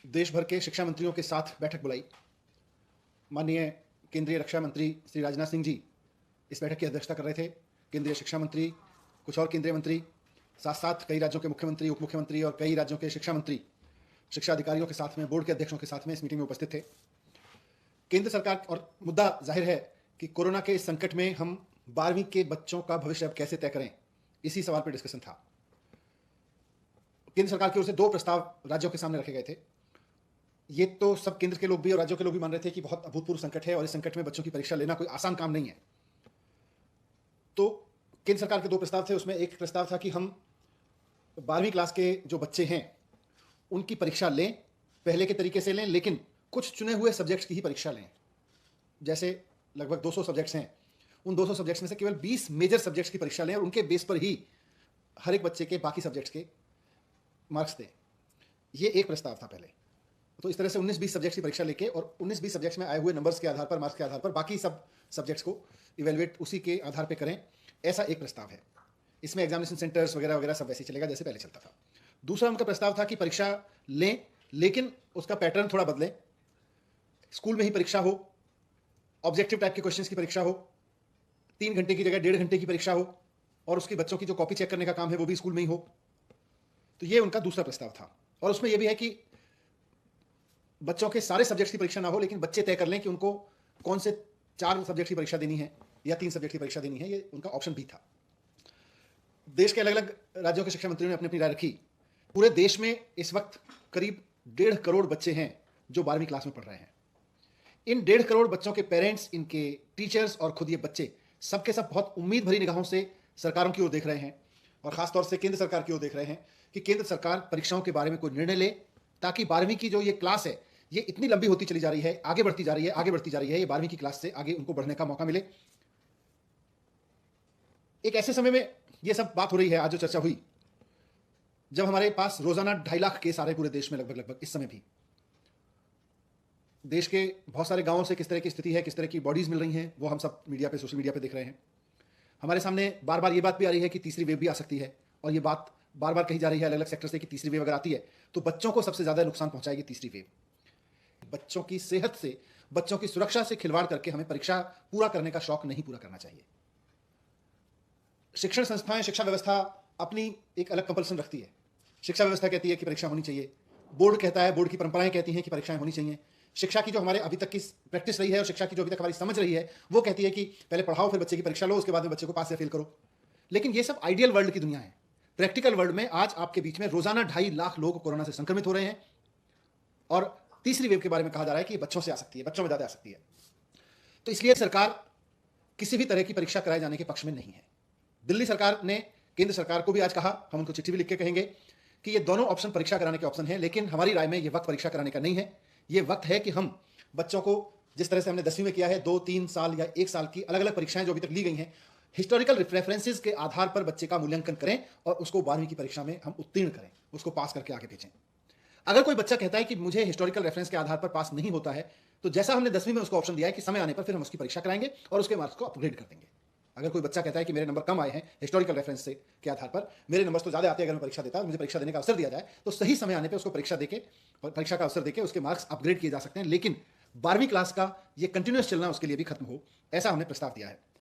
देश भर के शिक्षा मंत्रियों के साथ बैठक बुलाई। माननीय केंद्रीय रक्षा मंत्री श्री राजनाथ सिंह जी इस बैठक की अध्यक्षता कर रहे थे। केंद्रीय शिक्षा मंत्री, कुछ और केंद्रीय मंत्री, साथ साथ कई राज्यों के मुख्यमंत्री, उप मुख्यमंत्री और कई राज्यों के शिक्षा मंत्री, शिक्षा अधिकारियों के साथ में, बोर्ड के अध्यक्षों के साथ में इस मीटिंग में उपस्थित थे। केंद्र सरकार और मुद्दा जाहिर है कि कोरोना के इस संकट में हम 12वीं के बच्चों का भविष्य अब कैसे तय करें, इसी सवाल पर डिस्कशन था। केंद्र सरकार की ओर से 2 प्रस्ताव राज्यों के सामने रखे गए थे। ये तो सब केंद्र के लोग भी और राज्यों के लोग भी मान रहे थे कि बहुत अभूतपूर्व संकट है और इस संकट में बच्चों की परीक्षा लेना कोई आसान काम नहीं है। तो केंद्र सरकार के 2 प्रस्ताव थे। उसमें एक प्रस्ताव था कि हम 12वीं क्लास के जो बच्चे हैं उनकी परीक्षा लें, पहले के तरीके से लें, लेकिन कुछ चुने हुए सब्जेक्ट्स की ही परीक्षा लें। जैसे लगभग 200 सब्जेक्ट्स हैं, उन 200 सब्जेक्ट्स में से केवल 20 मेजर सब्जेक्ट्स की परीक्षा लें और उनके बेस पर ही हर एक बच्चे के बाकी सब्जेक्ट्स के मार्क्स दें। ये एक प्रस्ताव था पहले। तो इस तरह से 19-20 सब्जेक्ट्स की परीक्षा लेके और 19-20 सब्जेक्ट्स में आए हुए नंबर्स के आधार पर, मार्क्स के आधार पर बाकी सब सब्जेक्ट्स को इवेलुएट उसी के आधार पर करें, ऐसा एक प्रस्ताव है। इसमें एग्जामिनेशन सेंटर्स वगैरह वगैरह सब वैसे चलेगा जैसे पहले चलता था। दूसरा उनका प्रस्ताव था कि परीक्षा लें, लेकिन उसका पैटर्न थोड़ा बदलें। स्कूल में ही परीक्षा हो, ऑब्जेक्टिव टाइप के क्वेश्चंस की परीक्षा हो, 3 घंटे की जगह 1.5 घंटे की परीक्षा हो और उसकी बच्चों की जो कॉपी चेक करने का काम है वो भी स्कूल में ही हो। तो ये उनका दूसरा प्रस्ताव था। और उसमें यह भी है कि बच्चों के सारे सब्जेक्ट्स की परीक्षा ना हो, लेकिन बच्चे तय कर लें कि उनको कौन से 4 सब्जेक्ट की परीक्षा देनी है या 3 सब्जेक्ट की परीक्षा देनी है। ये उनका ऑप्शन भी था। देश के अलग अलग राज्यों के शिक्षा मंत्रियों ने अपनी अपनी राय रखी। पूरे देश में इस वक्त करीब 1.5 करोड़ बच्चे हैं जो 12वीं क्लास में पढ़ रहे हैं। इन 1.5 करोड़ बच्चों के पेरेंट्स, इनके टीचर्स और खुद ये बच्चे सबके सब बहुत उम्मीद भरी निगाहों से सरकारों की ओर देख रहे हैं और खासतौर से केंद्र सरकार की ओर देख रहे हैं कि केंद्र सरकार परीक्षाओं के बारे में कोई निर्णय ले, ताकि 12वीं की जो ये क्लास है ये इतनी लंबी होती चली जा रही है, आगे बढ़ती जा रही है, आगे बढ़ती जा रही है, ये 12वीं की क्लास से आगे उनको बढ़ने का मौका मिले। एक ऐसे समय में ये सब बात हो रही है, आज जो चर्चा हुई, जब हमारे पास रोजाना 2.5 लाख केस आ रहे पूरे देश में लगभग इस समय भी। देश के बहुत सारे गांवों से किस तरह की स्थिति है, किस तरह की बॉडीज मिल रही हैं, वो हम सब मीडिया पे, सोशल मीडिया पे देख रहे हैं। हमारे सामने बार बार ये बात भी आ रही है कि तीसरी वेव भी आ सकती है और ये बात बार बार कही जा रही है अलग अलग सेक्टर से कि तीसरी वेव अगर आती है तो बच्चों को सबसे ज्यादा नुकसान पहुंचाएगी तीसरी वेव। बच्चों की सेहत से, बच्चों की सुरक्षा से खिलवाड़ करके हमें परीक्षा पूरा करने का शौक नहीं पूरा करना चाहिए। शिक्षण संस्थाएं, शिक्षा व्यवस्था अपनी एक अलग कंपल्सन रखती है। शिक्षा व्यवस्था कहती है कि परीक्षा होनी चाहिए, बोर्ड कहता है, बोर्ड की परंपराएं कहती हैं कि परीक्षाएं होनी चाहिए। शिक्षा की जो हमारे अभी तक की प्रैक्टिस रही है और शिक्षा की जो अभी तक हमारी समझ रही है वो कहती है कि पहले पढ़ाओ, फिर बच्चे की परीक्षा लो, उसके बाद में बच्चे को पास या फेल करो। लेकिन ये सब आइडियल वर्ल्ड की दुनिया है। प्रैक्टिकल वर्ल्ड में आज आपके बीच में रोजाना 2.5 लाख लोग कोरोना से संक्रमित हो रहे हैं और तीसरी वेव के बारे में कहा जा रहा है कि बच्चों से आ सकती है, बच्चों में ज्यादा आ सकती है। तो इसलिए सरकार किसी भी तरह की परीक्षा कराए जाने के पक्ष में नहीं है। दिल्ली सरकार ने केंद्र सरकार को भी आज कहा, हम उनको चिट्ठी भी लिख के कहेंगे कि ये दोनों ऑप्शन परीक्षा कराने के ऑप्शन हैं, लेकिन हमारी राय में ये वक्त परीक्षा कराने का नहीं है। ये वक्त है कि हम बच्चों को जिस तरह से हमने 10वीं में किया है, 2, 3 साल या 1 साल की अलग अलग परीक्षाएं जो अभी तक ली गई हैं, हिस्टोरिकल रेफरेंसेस के आधार पर बच्चे का मूल्यांकन करें और उसको 12वीं की परीक्षा में हम उत्तीर्ण करें, उसको पास करके आगे भेजें। अगर कोई बच्चा कहता है कि मुझे हिस्टोरिकल रेफरेंस के आधार पर पास नहीं होता है, तो जैसा हमने 10वीं में उसको ऑप्शन दिया है कि समय आने पर फिर हम उसकी परीक्षा कराएंगे और उसके मार्क्स को अपग्रेड कर देंगे। अगर कोई बच्चा कहता है कि मेरे नंबर कम आए हैं हिस्टोरिकल रेफरेंस से के आधार पर, मेरे नंबर्स तो ज्यादा आते हैं अगर मैं परीक्षा देता, मुझे परीक्षा देने का अवसर दिया जाए, तो सही समय आने पर उसको परीक्षा का अवसर देके उसके मार्क्स अपग्रेड किए जा सकते हैं। लेकिन 12वीं क्लास का ये कंटिन्यूअस चलना उसके लिए भी खत्म हो, ऐसा हमने प्रस्ताव दिया है।